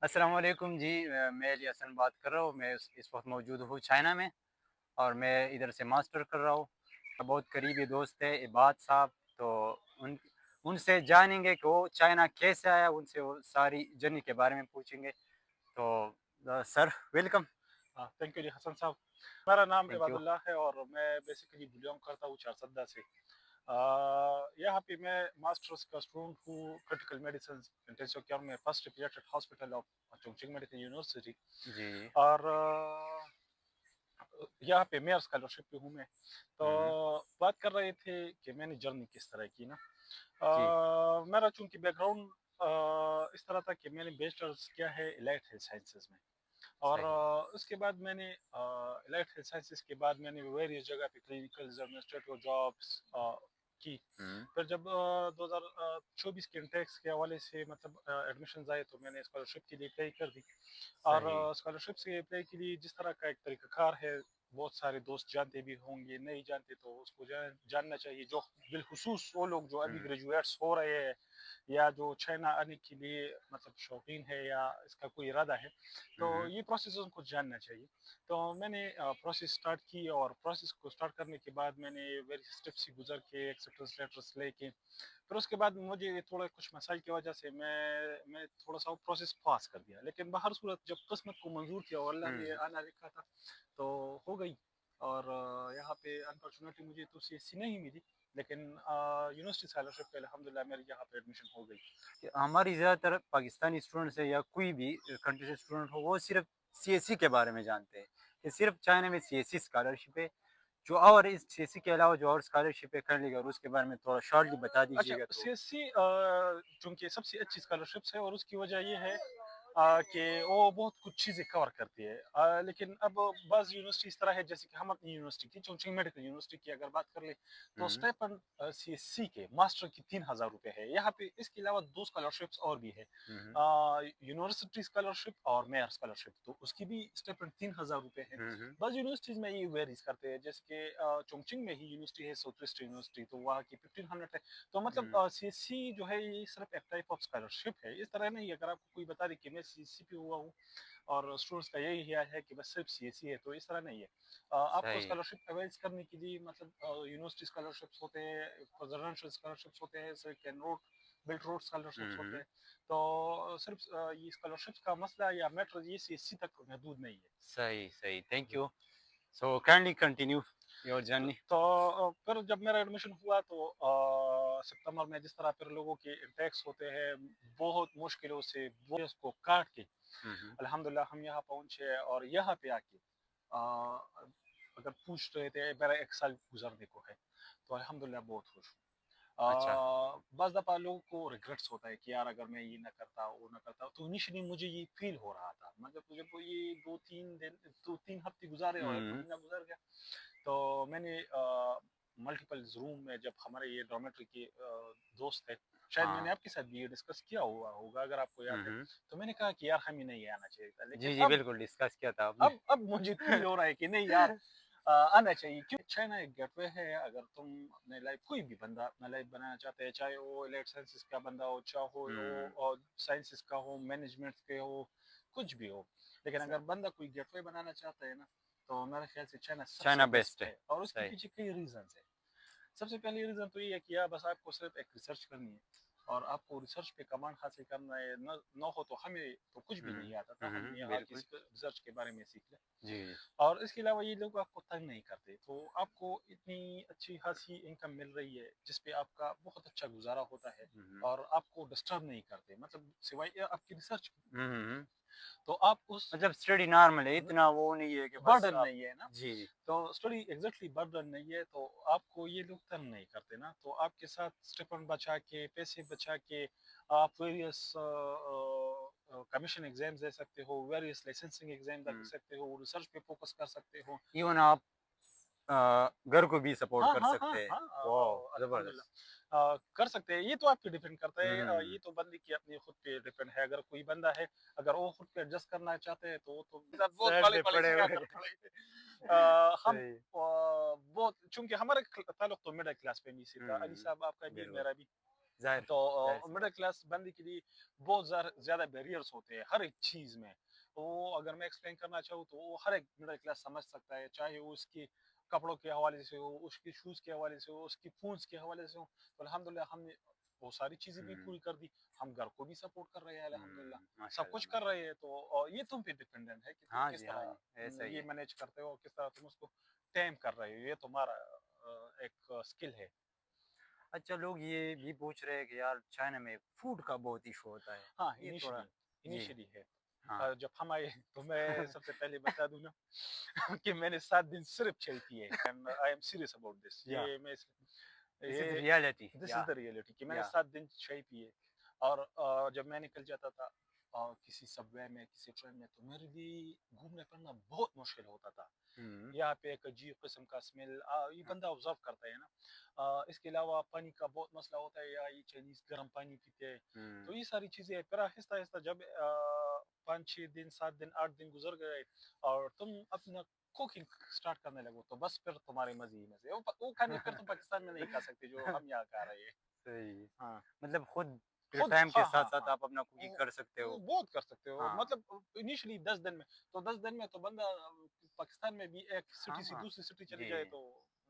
अस्सलाम वालेकुम जी। मैं अली हसन बात कर रहा हूँ। मैं इस वक्त मौजूद हूँ चाइना में और मैं इधर से मास्टर कर रहा हूँ। बहुत करीबी दोस्त है इबाद साहब। तो उन उनसे जानेंगे कि वो चाइना कैसे आया, उनसे वो सारी जर्नी के बारे में पूछेंगे। तो सर वेलकम। थैंक यू जी हसन साहब। मेरा नाम थैंक यू। इबादुल्लाह है और मैं बेसिकली बिलोंग करता हूँ चारसद्दा से। यहाँ पे मैं मास्टर्स का स्टूडेंट हूँ क्रिटिकल मेडिसिन इंटेंसिव केयर में first paediatric hospital of Chongqing medical university. जी। और यहाँ पे मेयर स्कॉलरशिप पे हूँ मैं। तो हम्म। बात कर रहे थे कि मैंने जर्नी किस तरह की ना। जी। मेरा चूंकि बैकग्राउंड इस तरह था कि मैंने बैचलर्स किया है इलाइट हेल्थ साइंसेज में। और सही। उसके बाद मैंने इलाइट हेल्थ साइंसेज के बाद मैंने वेरियस जगह पे क्लिनिकल एडमिनिस्ट्रेटिव जॉब्स की। हम्म। फिर जब 2024 के इंटेक्स के हवाले से मतलब एडमिशन आए तो मैंने स्कॉलरशिप के लिए अप्लाई कर दी। और सही। स्कॉलरशिप से अप्लाई के लिए जिस तरह का एक तरीकाकार है, बहुत सारे दोस्त जानते भी होंगे, नहीं जानते तो उसको जानना चाहिए। जो बिलखुसूस वो लोग जो अभी हम्म। ग्रेजुएट्स हो रहे हैं या जो चाइना आने के लिए मतलब शौकीन है या इसका कोई इरादा है, तो हम्म। ये प्रोसेस उनको जानना चाहिए। तो मैंने प्रोसेस स्टार्ट की और प्रोसेस को स्टार्ट करने के बाद मैंने वेरी स्टेप्स से गुजर के एक्सेप्टेंस लेटर्स लेके फिर उसके बाद मुझे थोड़ा कुछ मसाइल की वजह से मैं थोड़ा सा प्रोसेस पास कर दिया। लेकिन बहर सूरत जब किस्मत को मंजूर किया और अल्लाह ने हम्म। आना लिखा था तो हो गई। और यहाँ पे अनफॉर्चुनेटली मुझे तो सीएससी नहीं मिली, लेकिन यूनिवर्सिटी स्कॉलरशिप पे अल्हम्दुलिल्लाह मेरी यहाँ पे एडमिशन हो गई। कि हमारी ज़्यादातर पाकिस्तानी स्टूडेंट्स है या कोई भी कंट्री से स्टूडेंट हो, वो सिर्फ सीएससी के बारे में जानते हैं कि सिर्फ चाइना में सीएससी स्कॉलरशिप है। जो और इस सीएससी के अलावा जो और स्कॉलरशिप है कर लेगा, और उसके बारे में थोड़ा शॉर्टली बता अच्छा, दीजिएगा तो। सीएससी चूंकि सबसे अच्छी स्कॉलरशिप्स है और उसकी वजह ये है कि वो बहुत कुछ चीज़ें कवर करती है। लेकिन अब बाज़ यूनिवर्सिटी इस तरह है, जैसे कि हम अपनी यूनिवर्सिटी की चोंगचिंग मेडिकल यूनिवर्सिटी की अगर बात कर ले तो हम्म। स्टाइपेंड सीएससी के मास्टर की 3000 रुपये है। यहाँ पे इसके अलावा दो स्कॉलरशिप्स और भी है, हम्म। यूनिवर्सिटी स्कॉलरशिप और मेयर स्कॉलरशिप, तो उसकी भी स्टाइपेंड 3000 रुपये है। हम्म। बस यूनिवर्सिटीज में ये वेरीज करते हैं, जैसे कि चोंगचिंग में ही यूनिवर्सिटी है साउथ वेस्ट यूनिवर्सिटी, तो वहाँ की 1500 है। तो हम्म। मतलब सीएससी जो है ये सिर्फ एक टाइप ऑफ स्कॉलरशिप है, इस तरह नहीं है। अगर आपको कोई बता दे कि मैं सीएससी पे हुआ हूँ और स्टूडेंट्स का यही हिया है कि बस सिर्फ सीएससी है, तो इस तरह नहीं है। आपको सही। स्कॉलरशिप अवेल करने के लिए मतलब यूनिवर्सिटी स्कॉलरशिप्स होते हैं, रेजिडेंशियल स्कॉलरशिप्स होते हैं, सिर्फ can road built road scholarships होते हम्म। हैं। तो सिर्फ ये स्कॉलरशिप्स का मसला या मैटर ये सीएससी तक महदूद नहीं है। सही। सही। Thank ji. You. So kindly continue your journey. तो फिर जब मेरा एडमिशन हुआ तो सितंबर में जिस तरह फिर लोगों के इंटेक्स होते हैं, बहुत मुश्किलों से वो उसको काट के हम्म। अल्हम्दुलिल्लाह हम यहाँ पहुंचे। और यहाँ पे आके अगर पूछ रहे थे मेरा एक साल गुजरने को है, तो अल्हम्दुलिल्लाह बहुत खुश हूँ। अच्छा। बस दफ़ा लोगों को रिग्रेट्स होता है कि यार अगर मैं ये ना करता वो ना करता, तो इनिशियली मुझे ये फील हो रहा था। मतलब जब वो ये 2-3 दिन 2-3 हफ्ते गुजारे और एक हम्म। महीना गुजर गया, तो मैंने मल्टीपल रूम में जब हमारे ये डॉर्मेट्री के दोस्त थे, शायद मैंने हाँ। आपके साथ भी ये डिस्कस किया हुआ होगा अगर आपको याद है। हम्म। तो मैंने कहा कि यार हमें नहीं आना चाहिए था, लेकिन जी जी, अब बिल्कुल डिस्कस किया था आपने। मुझे फील हो रहा है कि नहीं यार, आना चाहिए। क्यों, चाइना एक गेटवे है। अगर तुम अपने लाइफ कोई भी बंदा अपना लाइफ बनाना चाहते हैं, चाहे वो इलेक्ट साइंसेस का बंदा हो, चाहे वो हम्म। और साइंसेस का हो, मैनेजमेंट के हो, कुछ भी हो, लेकिन अगर बंदा कोई गेटवे बनाना चाहता है ना, तो मेरे ख्याल से चाइना सबसे चाइना बेस्ट बेस्ट है। है। और उसके सही। पीछे कई रीजन है। सबसे पहले रीजन तो ये है कि यार बस आपको सिर्फ एक रिसर्च करनी है और आपको रिसर्च पे कमांड हासिल करना है। न हो तो हमें तो कुछ भी नहीं आता था, हम यहाँ की बिल्कुल। रिसर्च के बारे में सीख लें। जी जी। और इसके अलावा ये लोग आपको तंग नहीं करते, तो आपको इतनी अच्छी खासी इनकम मिल रही है जिसपे आपका बहुत अच्छा गुजारा होता है हम्म। और आपको डिस्टर्ब नहीं करते, मतलब सिवाय आपकी रिसर्च। हम्म। तो आप उस मतलब स्टडी नॉर्मल है, इतना वो नहीं है कि बस बर्डन आप। नहीं है ना। जी जी। तो स्टडी एग्जैक्टली बर्डन नहीं है, तो आपको ये लोग तंग नहीं करते ना। तो आपके साथ स्टिपेंड बचा के, पैसे बचा के आप वेरियस कमीशन एग्जाम्स दे सकते हो, वेरियस लाइसेंसिंग एग्जाम दे सकते हो, रिसर्च पे फोकस कर सकते हो। इवन आप घर को भी सपोर्ट हाँ कर हाँ हाँ सकते हैं। हाँ, वाह जबरदस्त। अल्हम्दुलिल्लाह कर सकते हैं। ये तो आपके डिपेंड करता है, हम्म। ये तो बंदे की अपनी खुद पे डिपेंड है। अगर कोई बंदा है, अगर वो खुद पे एडजस्ट करना चाहते हैं तो वो तो मेरे साथ बहुत साइड काले पे काले पड़े से हुए। आकर खड़े थे। हम सही। बहुत, चूंकि हमारे ताल्लुक तो मिडिल क्लास फैमिली से था, अली हम्म। साहब आपका भी बिल्कुल। मेरा भी। ज़ाहिर तो ज़ाहिर-सी मिडिल बात। क्लास बंदे के लिए बहुत ज़्यादा बैरियर्स होते हैं हर एक चीज़ में। वो अगर मैं एक्सप्लेन करना चाहूँ तो वो हर एक मिडिल क्लास समझ सकता है, चाहे वो उसके कपड़ों के हवाले से हो, उसके शूज़ के हवाले से हो, उसकी फ़ोन्स के हवाले से हो। तो अल्हम्दुलिल्लाह हमने वो सारी चीज़ें भी हुँ, पूरी कर दी। हम घर को भी सपोर्ट कर रहे हैं अल्हम्दुलिल्लाह, सब माशाल्लाह, कुछ कर रहे माशाल्लाह। हैं। तो ये तुम पे डिपेंडेंट है कि तुम हाँ किस जी, हाँ तरह जी, ऐसा ही ये है। मैनेज करते हो, किस तरह तुम उसको टैम कर रहे हो। ये तुम्हारा एक स्किल है। अच्छा, लोग ये भी पूछ रहे हैं कि यार चाइना में फूड का बहुत इशू होता है। हाँ, ये थोड़ा जी, इनिशियली है। हाँ। जब हम आए तो मैं सबसे पहले बता दूँ ना कि मैंने 7 दिन सिर्फ़ चाय पी है and I am serious about this. या दिस इज़ ये रियलिटी दिस या इज़ द रियलिटी कि मैंने या 7 दिन चाय पी है। और जब मैं निकल जाता था किसी सबवे में, किसी ट्रेन में, तो मेरे लिए घूमना-फिरना बहुत मुश्किल होता था। हुँ, यहाँ पे एक अजीब किस्म का स्मेल ये हाँ, बंदा ऑब्जर्व करता है ना। इसके अलावा पानी का बहुत मसला होता है, या ये चाइनीज़ गर्म पानी पीते हैं। तो हुँ, ये सारी चीज़ें फिर आहिस्ता-आहिस्ता जब 5-6 दिन, 7 दिन, 8 दिन गुज़र गए और तुम अपना कुकिंग स्टार्ट करने लगो, तो बस फिर तुम्हारे मज़े ही मज़े। वो खाने फिर तुम पाकिस्तान में नहीं खा सकते जो हम यहाँ खा रहे हैं। सही है। हाँ। मतलब खुद फिर खुद टाइम के हाँ, हाँ, साथ-साथ हाँ। आप अपना कुकिंग कर सकते वो हो। बहुत कर सकते हो। हाँ, मतलब इनिशियली 10 दिन में, तो 10 दिन में तो बंदा पाकिस्तान में भी एक सिटी से हाँ, दूसरी सिटी चली जाए जी, तो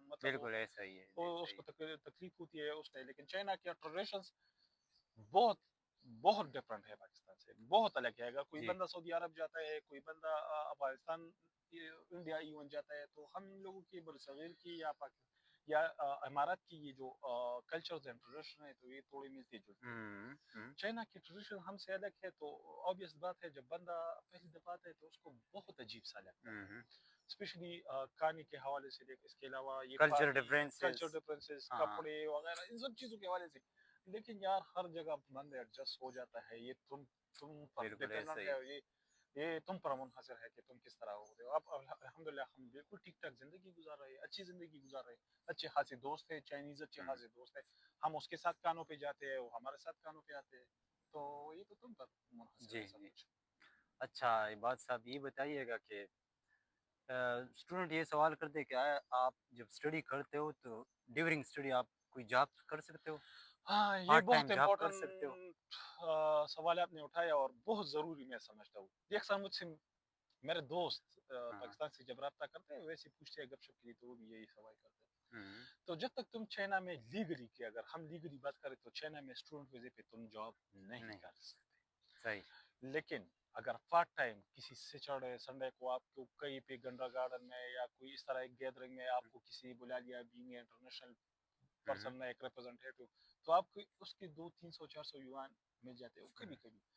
मतलब बिल्कुल ऐसा ही है, वो ऐसा ही उसको है। तकलीफ होती है उससे। लेकिन चाइना के ट्रेडिशंस बहुत बहुत डिफरेंट है पाकिस्तान से, बहुत अलग है। अगर कोई जी, बंदा सऊदी अरब जाता है, कोई बंदा अफ़गानिस्तान, इंडिया इवन जाता है, तो हम लोगों की बरसगीर की या इमारात की ये जो कल्चर्स एंड ट्रेडिशन है, तो ये थोड़ी मिलती-जुलती है। हुँ, हुँ, चाइना की ट्रेडिशन हमसे अलग है, तो ऑब्वियस बात है जब बंदा पहली दफ़ा आता है तो उसको बहुत अजीब-सा लगता है। हुँ, हुँ। स्पेशली खाने के हवाले से देख, इसके अलावा ये कल्चर पानी, डिफरेंसेस कल्चर डिफरेंसेस, हाँ, कपड़े वगैरह इन सब चीज़ों के हवाले से। लेकिन यार हर जगह बंदा एडजस्ट हो जाता है। ये तुम पर बिल्कुल ऐसा डिपेंडेंट ही। है। ये तुम पर मुनहसर है कि तुम किस तरह हो रहे हो। अब अल्हम्दुलिल्लाह हम बिल्कुल ठीक-ठाक ज़िंदगी गुज़ार रहे हैं, अच्छी ज़िंदगी गुज़ार रहे हैं। अच्छे खासे दोस्त हैं, चाइनीज़ अच्छे हुँ, खासे दोस्त हैं। हम उसके साथ कानों पे जाते हैं, वो हमारे साथ कानों पे आते हैं। तो ये तो तुम पर मुनहसर जी, है सब जी। कुछ। अच्छा, एक बात साहब ये बताइएगा कि स्टूडेंट ये सवाल करते हैं, क्या आप जब स्टडी करते हो तो ड्यूरिंग स्टडी आप कोई जॉब कर सकते हो? हाँ, ये पार्ट बहुत टाइम जॉब कर सकते हो? इम्पोर्टेंट सवाल आपने उठाया और बहुत ज़रूरी मैं समझता हूँ। ये अक्सर मुझसे मेरे दोस्त हाँ, पाकिस्तान से जब राब्ता करते हैं वैसे ही पूछते हैं गपशप के लिए, तो वो भी यही सवाल करते हैं। हुँ, तो जब तक तुम चाइना में लीगली की अगर हम लीगली बात करें तो चाइना में स्टूडेंट वीज़े पे तुम जॉब नहीं नहीं, कर सकते। सही। लेकिन अगर पार्ट टाइम किसी सैटरडे संडे को आपको कहीं पे गंडा गार्डन में या कोई इस तरह एक गैदरिंग में हुँ, आपको किसी बुला लिया बीइंग इंटरनेशनल हुँ, पर्सन हुँ, में एक रिप्रेजेंटेटिव, तो आपको उसके 200-300-400 युआन मिल जाते हो हुँ,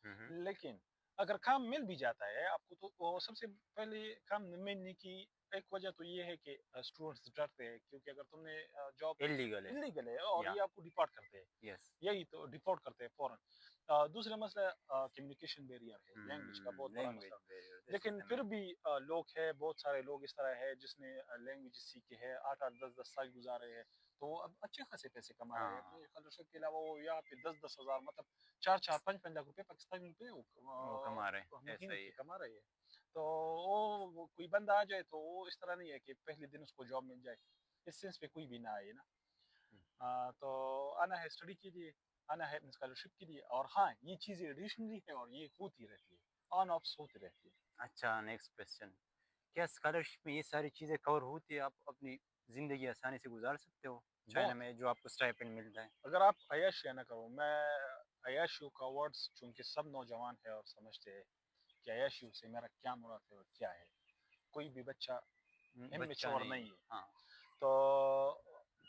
हुँ, हुँ, कभी-कभी। लेकिन अगर काम मिल भी जाता है आपको, तो सबसे पहले काम मिलने की एक वजह तो ये है कि स्टूडेंट्स डरते हैं, क्योंकि अगर तुमने जॉब इल्लीगल है। इल्लीगल है और या ये आपको डिपोर्ट करते हैं। यस। यही तो डिपोर्ट करते हैं फ़ौरन। दूसरा मसला कम्युनिकेशन बैरियर है, लैंग्वेज का बहुत बड़ा लैंग्वेज मसला। बैरियर, दिस इज़ लेकिन द फिर मेन। भी लोग हैं, बहुत सारे लोग इस तरह है जिसने लैंग्वेज सीखी है, 8-8, 10-10 साल गुज़ारे हैं, तो वो अब अच्छे खासे पैसे कमा रहे हैं। हाँ, अपनी स्कॉलरशिप के अलावा वो यहाँ पे 10-10 हज़ार, मतलब 4-4, 5-5 लाख रुपए पाकिस्तानी रुपए वो वो कमा रहे हैं, ऐसा महीने ही के है। कमा रहे हैं। तो वो कोई बंदा आ जाए तो वो इस तरह नहीं है कि पहले दिन उसको जॉब मिल जाए। इस सेंस पे कोई भी ना आए ना। हुँ, तो आना है स्टडी के लिए, आना है अपनी स्कॉलरशिप के लिए, और हाँ, ये चीज़ें एडिशनली है और ये होती रहती है, ऑन ऑफ्स होती रहती है। अच्छा नेक्स्ट क्वेश्चन, क्या स्कॉलरशिप में ये सारी चीज़ें कवर होती है? आप अपनी ज़िंदगी आसानी से गुज़ार सकते हो, चाइना बहुत। में जो आपको स्टाइपेंड मिलता है? अगर आप अय्याशियाना करो, मैं अय्याशियों का वर्ड्स चूँकि सब नौजवान है और समझते हैं कि अय्याशियों से मेरा क्या मुराद है और क्या है। कोई भी बच्चा बच्चा इम्मैच्योर नहीं नहीं है। है। हाँ, तो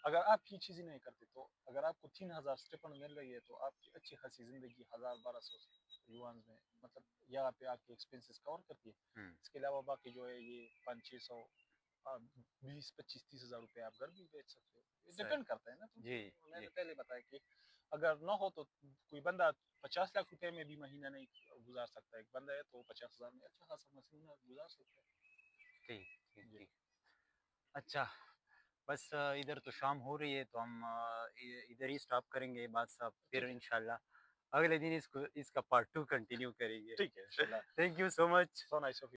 अगर आप ये चीज़ें नहीं करते, तो अगर आपको 3000 स्टिपेंड मिल रही है, तो आपकी अच्छी खासी ज़िंदगी 1000-1200 युआन में, मतलब यहाँ पे आपके एक्सपेंसेस कवर करती है। हुँ, इसके अलावा बाकी जो है ये 500-600 20-25-30 हज़ार रुपए आप घर भी बेच सकते हो। ये सही। डिपेंड करता है ना, जी, तो मैंने जी। पहले बताया कि अगर ना हो तो कोई बंदा 50 लाख रुपए में भी महीना नहीं गुज़ार सकता है। एक बंदा है तो 50,000 में अच्छा खासा महीना गुज़ार सकता है। ठीक, ठीक, जी। ठीक। अच्छा, बस इधर तो शाम हो रही है तो हम इधर ही स्टॉप करेंगे ये बात साहब, फिर ठीक है। इंशाल्लाह अगले दिन इसका पार्ट 2 कंटिन्यू करेंगे। ठीक है, इंशाल्लाह। Thank you so much. So nice of